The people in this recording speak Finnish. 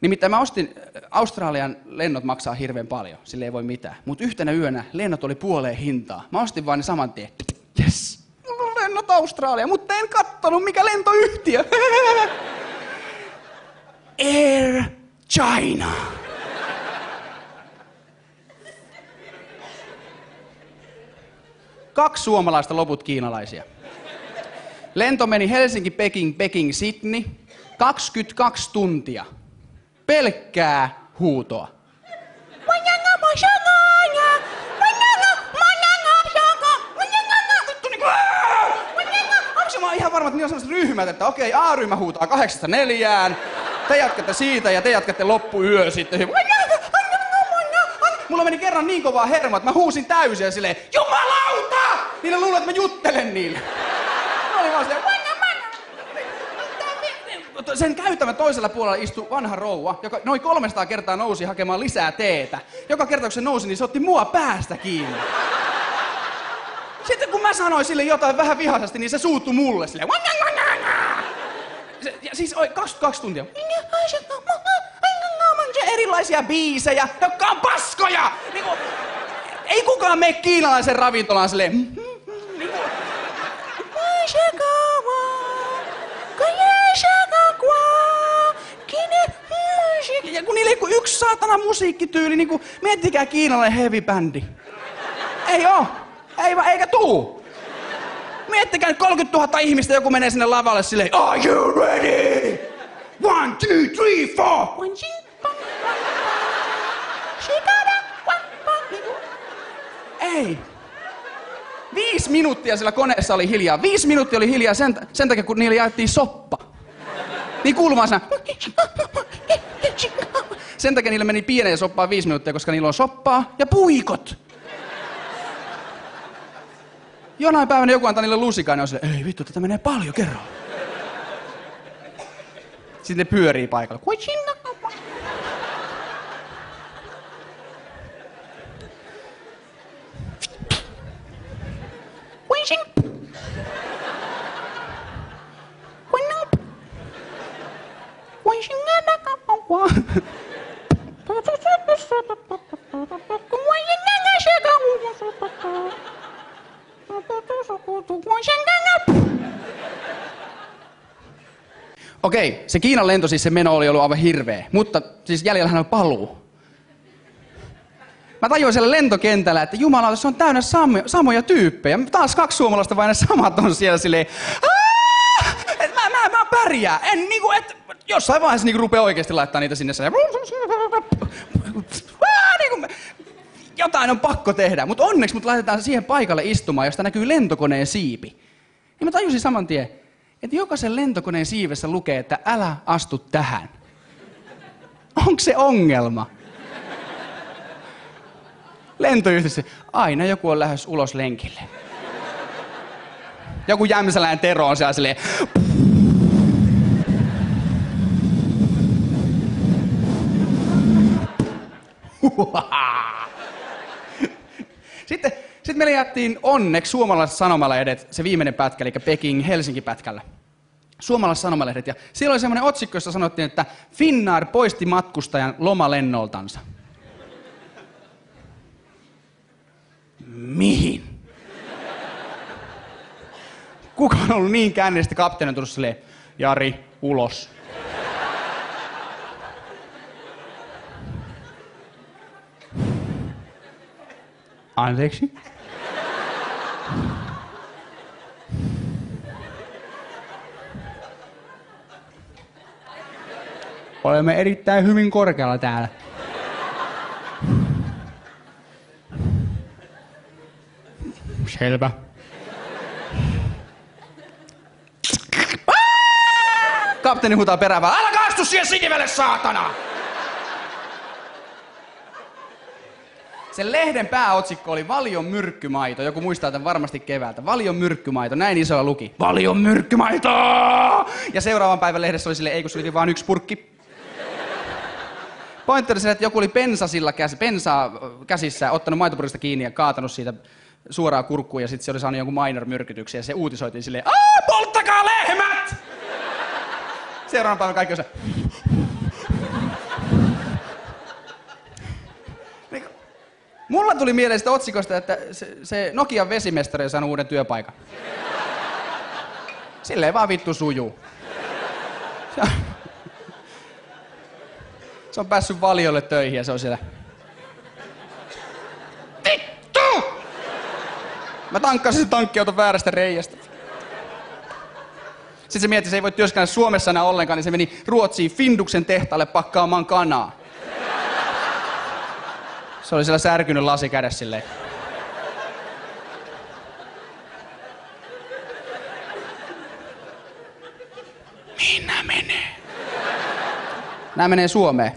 Nimittäin mä ostin, Australian lennot maksaa hirveän paljon, sille ei voi mitään. Mutta yhtenä yönä lennot oli puoleen hintaa. Mä ostin vaan ne saman tien. Yes, mulla on lennot Australiaan, mutta en kattonut mikä lentoyhtiö. Air China. Kaksi suomalaista, loput kiinalaisia. Lento meni Helsinki, Peking, Peking, Sydney. 22 tuntia. Pelkkää huutoa. Mä oon ihan varma, että niillä on sellaiset ryhmät, että okei, A-ryhmä huutaa 8-4, te jatkatte siitä ja te jatkatte loppuyö sitten. Mulla meni kerran niin kovaa hermoa, että mä huusin täysin ja silleen, jumalauta! Niille luulee, että mä juttelen niille. Mä olin vaan silleen, sen käytävän toisella puolella istui vanha rouva, joka noin 300 kertaa nousi hakemaan lisää teetä. Joka kerta kun se nousi, niin se otti mua päästä kiinni. Sitten kun mä sanoin sille jotain vähän vihaisesti, niin se suuttui mulle silleen. Ja siis 22 tuntia. Erilaisia biisejä, jotka on paskoja! Niinku, ei kukaan mene kiinalaisen ravintolaan silleen. Ja kun niillä ei yksi saatana musiikkityyli, niin miettikää kiinalainen heavy bändi. Ei oo. Eikä tuu. Miettikää nyt 30 000 ihmistä, joku menee sinne lavalle silleen, are you ready? 1, 2, 3, 4. Ei. 5 minuuttia sillä koneessa oli hiljaa. 5 minuuttia oli hiljaa sen takia, kun niille jaettiin soppa. Niin kuulumaan sana. Sen takia niille meni pieneen soppaan 5 minuuttia, koska niillä on soppaa ja puikot. Jonain päivänä joku antaa niille lusikaan, niin on silleen, ei vittu, tätä menee paljon kerralla. Sitten ne pyörii paikalla. Okei, se Kiinan lento, siis se meno oli ollut aivan hirveä, mutta siis jäljellähän on paluu. Mä tajuin siellä lentokentällä, että jumalauta, se on täynnä samoja tyyppejä. Taas 2 suomalaista vain ne samat on siellä silleen, mä pärjään. En niinku, et jossain vaiheessa niinku rupee oikeesti laittaa niitä sinne niinku, jotain on pakko tehdä, mutta onneksi mut laitetaan siihen paikalle istumaan, josta näkyy lentokoneen siipi. Niin mä tajusin saman tien, että jokaisen lentokoneen siivessä lukee, että älä astu tähän. Onko se ongelma? Lentoyhtiössä aina joku on lähes ulos lenkille. Joku jämsäläinen Tero on siellä silleen. Sitten meille jättiin onneksi suomalaiset sanomalehdet, se viimeinen pätkä, eli Peking-Helsinki-pätkällä. Suomalaiset sanomalehdet, ja siellä oli semmoinen otsikko, jossa sanottiin, että Finnair poisti matkustajan lomalennoltansa. Mihin? Kuka on ollut niin käänneistä kapteeni tullut silleen, Jari, ulos. Anteeksi? Olemme erittäin hyvin korkealla täällä. Selvä. Kapteeni huutaa perään, älä astu siihen sinivelle, saatana! Sen lehden pääotsikko oli Valion myrkkymaito. Joku muistaa tämän varmasti keväältä. Valion myrkkymaito. Näin isolla luki. Valion myrkkymaito! Ja seuraavan päivän lehdessä oli silleen, ei kun se oli vaan 1 purkki. Pointti oli se, että joku oli bensaa käsissä, ottanut maitopurkista kiinni ja kaatanut siitä suoraan kurkkuun. Ja sitten se oli saanut jonkun minor-myrkytyksen ja se uutisoitiin silleen, polttakaa lehmät! Seuraavan päivän kaikki on se. Mulla tuli mieleen sitä otsikosta, että se Nokian vesimestari on saanut uuden työpaikan. Silleen vaan vittu sujuu. Se on päässyt Valiolle töihin ja se on siellä. Vittu! Mä tankkasin sen tankkiauton väärästä reiästä. Sitten se mietti, että se ei voi työskennellä Suomessa enää ollenkaan, niin se meni Ruotsiin Finduksen tehtaalle pakkaamaan kanaa. Se oli siellä särkynyt lasi kädessä silleen. Mihin nää menee? Nää menee Suomeen.